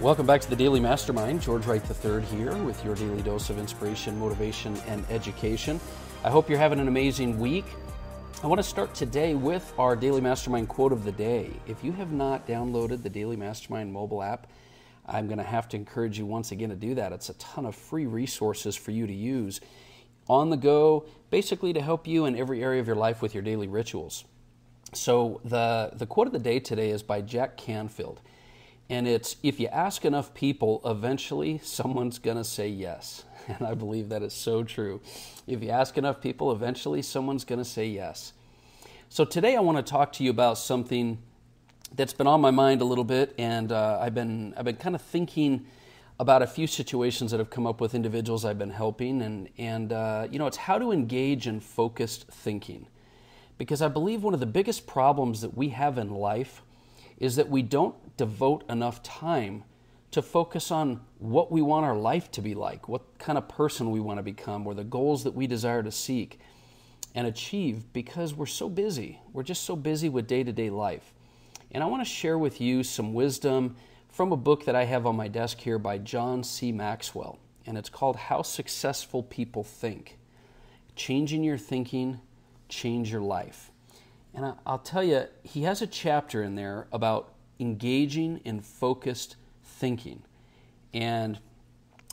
Welcome back to the Daily Mastermind. George Wright III here with your daily dose of inspiration, motivation, and education. I hope you're having an amazing week. I want to start today with our Daily Mastermind Quote of the Day. If you have not downloaded the Daily Mastermind mobile app, I'm going to have to encourage you once again to do that. It's a ton of free resources for you to use on the go, basically to help you in every area of your life with your daily rituals. So the quote of the day today is by Jack Canfield. And it's, if you ask enough people, eventually someone's going to say yes. And I believe that is so true. If you ask enough people, eventually someone's going to say yes. So today I want to talk to you about something that's been on my mind a little bit, and I've been kind of thinking about a few situations that have come up with individuals I've been helping, and it's how to engage in focused thinking. Because I believe one of the biggest problems that we have in life is that we don't devote enough time to focus on what we want our life to be like, what kind of person we want to become, or the goals that we desire to seek and achieve, because we're so busy. We're just so busy with day-to-day life. And I want to share with you some wisdom from a book that I have on my desk here by John C Maxwell, and it's called How Successful People Think. Changing your thinking, change your life. And I'll tell you, he has a chapter in there about engaging in focused thinking. And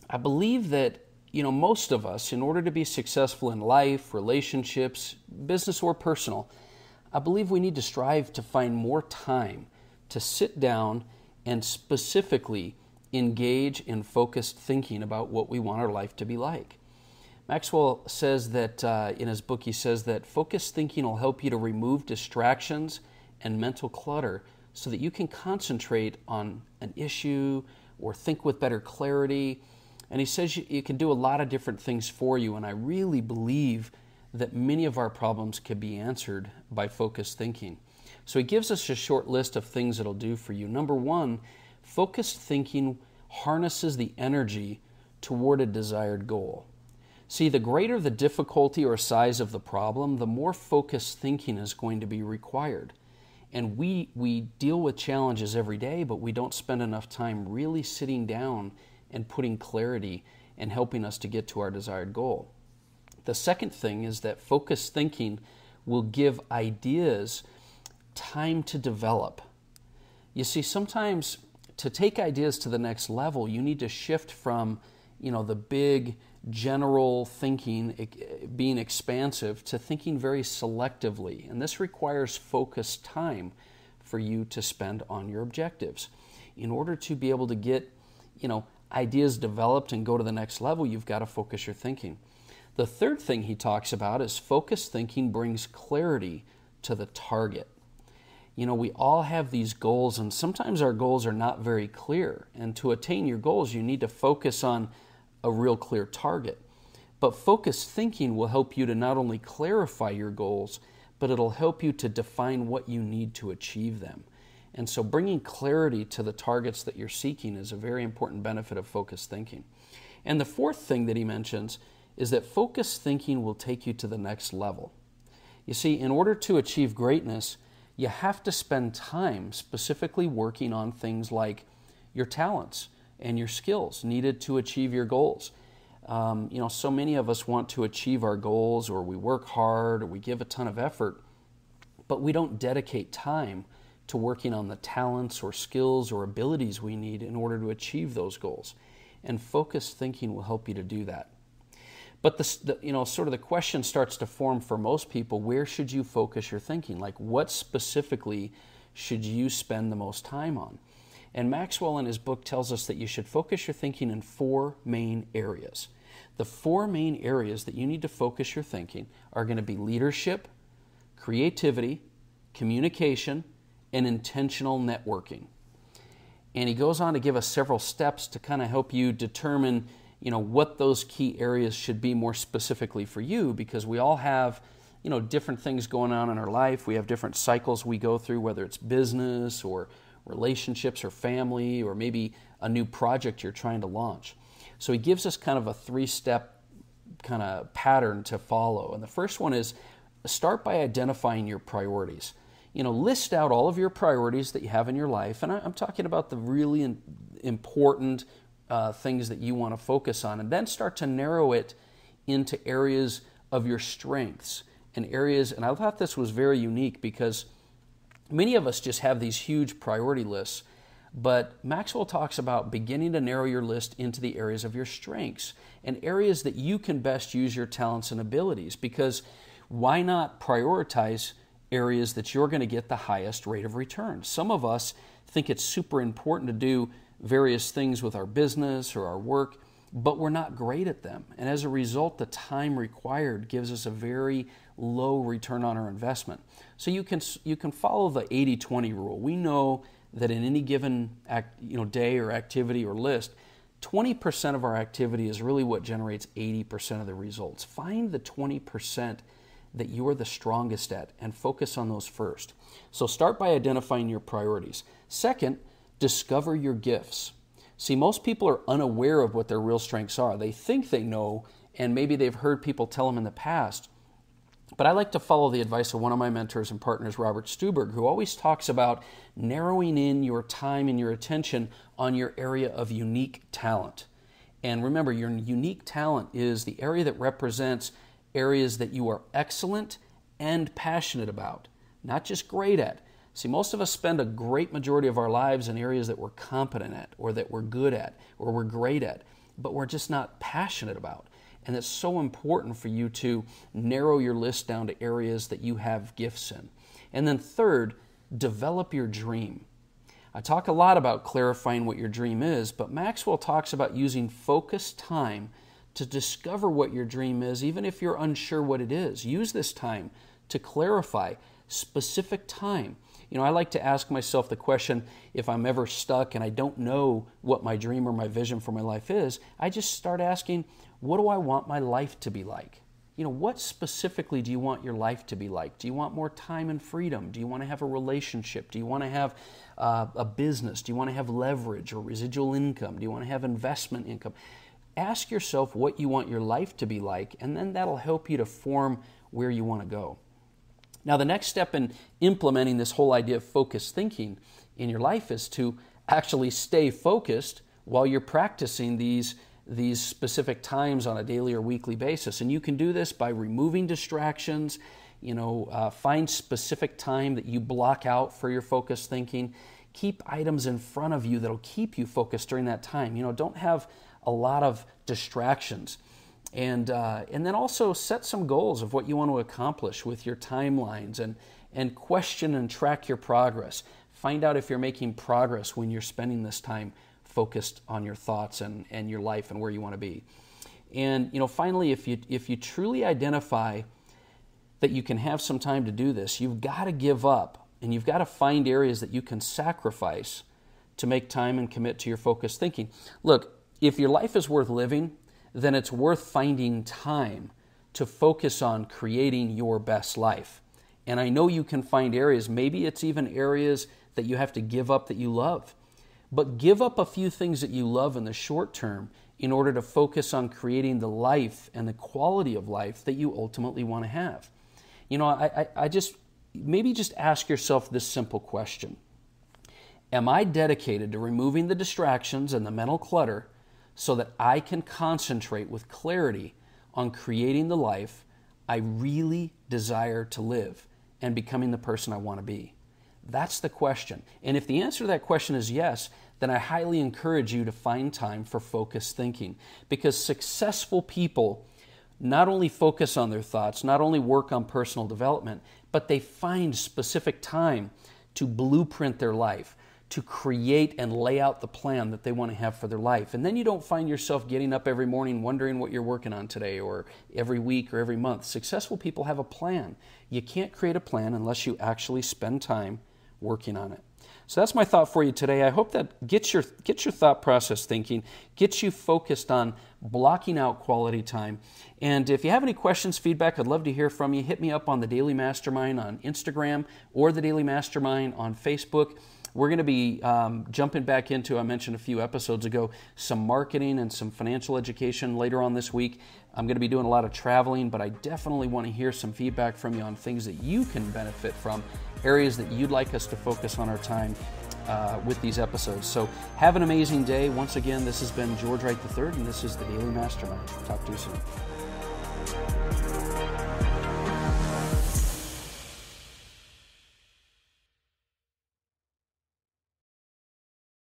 I believe that, most of us, in order to be successful in life, relationships, business or personal, I believe we need to strive to find more time to sit down and specifically engage in focused thinking about what we want our life to be like. Maxwell says that, in his book, he says that focused thinking will help you to remove distractions and mental clutter so that you can concentrate on an issue or think with better clarity. And he says you can do a lot of different things for you, and I really believe that many of our problems can be answered by focused thinking. So he gives us a short list of things it'll do for you. Number one, focused thinking harnesses the energy toward a desired goal. See, the greater the difficulty or size of the problem, the more focused thinking is going to be required. And we deal with challenges every day, but we don't spend enough time really sitting down and putting clarity and helping us to get to our desired goal. The second thing is that focused thinking will give ideas time to develop. You see, sometimes to take ideas to the next level, you need to shift from, the big general thinking, being expansive, to thinking very selectively. And this requires focused time for you to spend on your objectives. In order to be able to get, ideas developed and go to the next level, you've got to focus your thinking. The third thing he talks about is focused thinking brings clarity to the target. We all have these goals, and sometimes our goals are not very clear. And to attain your goals, you need to focus on a real clear target. But focused thinking will help you to not only clarify your goals, but it'll help you to define what you need to achieve them. And so bringing clarity to the targets that you're seeking is a very important benefit of focused thinking. And the fourth thing that he mentions is that focused thinking will take you to the next level. You see, in order to achieve greatness, you have to spend time specifically working on things like your talents and your skills needed to achieve your goals. So many of us want to achieve our goals, or we work hard, or we give a ton of effort, but we don't dedicate time to working on the talents or skills or abilities we need in order to achieve those goals. And focused thinking will help you to do that. But the question starts to form for most people: where should you focus your thinking? Like, what specifically should you spend the most time on? And Maxwell in his book tells us that you should focus your thinking in four main areas. The four main areas that you need to focus your thinking are going to be leadership, creativity, communication, and intentional networking. And he goes on to give us several steps to kind of help you determine, what those key areas should be more specifically for you, because we all have, different things going on in our life. We have different cycles we go through, whether it's business or relationships or family, or maybe a new project you're trying to launch. So he gives us kind of a three-step kind of pattern to follow. And the first one is start by identifying your priorities. list out all of your priorities that you have in your life. And I'm talking about the really important things that you want to focus on, and then start to narrow it into areas of your strengths and areas. And I thought this was very unique because many of us just have these huge priority lists, but Maxwell talks about beginning to narrow your list into the areas of your strengths and areas that you can best use your talents and abilities, because why not prioritize areas that you're going to get the highest rate of return? Some of us think it's super important to do various things with our business or our work, but we're not great at them. And as a result, the time required gives us a very low return on our investment. So you can follow the 80-20 rule. We know that in any given day or activity or list, 20% of our activity is really what generates 80% of the results. Find the 20% that you're the strongest at and focus on those first. So start by identifying your priorities. Second, discover your gifts. See, most people are unaware of what their real strengths are. They think they know, and maybe they've heard people tell them in the past. But I like to follow the advice of one of my mentors and partners, Robert Stuberg, who always talks about narrowing in your time and your attention on your area of unique talent. And remember, your unique talent is the area that represents areas that you are excellent and passionate about, not just great at. See, most of us spend a great majority of our lives in areas that we're competent at, or that we're good at, or we're great at, but we're just not passionate about. And it's so important for you to narrow your list down to areas that you have gifts in. And then third, develop your dream. I talk a lot about clarifying what your dream is, but Maxwell talks about using focused time to discover what your dream is, even if you're unsure what it is. Use this time to clarify specific time. I like to ask myself the question, if I'm ever stuck and I don't know what my dream or my vision for my life is, I just start asking, what do I want my life to be like? What specifically do you want your life to be like? Do you want more time and freedom? Do you want to have a relationship? Do you want to have a business? Do you want to have leverage or residual income? Do you want to have investment income? Ask yourself what you want your life to be like, and then that'll help you to form where you want to go. Now, the next step in implementing this whole idea of focused thinking in your life is to actually stay focused while you're practicing these specific times on a daily or weekly basis. And you can do this by removing distractions. Find specific time that you block out for your focused thinking. Keep items in front of you that'll keep you focused during that time. Don't have a lot of distractions. And then also set some goals of what you want to accomplish with your timelines, and question and track your progress. Find out if you're making progress when you're spending this time focused on your thoughts and your life and where you want to be. And finally, if you truly identify that you can have some time to do this, you've got to give up, and you've got to find areas that you can sacrifice to make time and commit to your focused thinking. Look, if your life is worth living, then it's worth finding time to focus on creating your best life. And I know you can find areas, maybe it's even areas that you have to give up that you love. But give up a few things that you love in the short term in order to focus on creating the life and the quality of life that you ultimately want to have. I just ask yourself this simple question. Am I dedicated to removing the distractions and the mental clutter so that I can concentrate with clarity on creating the life I really desire to live and becoming the person I want to be? That's the question. And if the answer to that question is yes, then I highly encourage you to find time for focused thinking, because successful people not only focus on their thoughts, not only work on personal development, but they find specific time to blueprint their life, to create and lay out the plan that they want to have for their life. And then you don't find yourself getting up every morning wondering what you're working on today, or every week or every month. Successful people have a plan. You can't create a plan unless you actually spend time working on it. So that's my thought for you today. I hope that gets your thought process thinking, gets you focused on blocking out quality time. And if you have any questions, feedback, I'd love to hear from you. Hit me up on the Daily Mastermind on Instagram or the Daily Mastermind on Facebook. We're going to be jumping back into, I mentioned a few episodes ago, some marketing and some financial education later on this week. I'm going to be doing a lot of traveling, but I definitely want to hear some feedback from you on things that you can benefit from, areas that you'd like us to focus on our time with these episodes. So have an amazing day. Once again, this has been George Wright III, and this is the Daily Mastermind. Talk to you soon.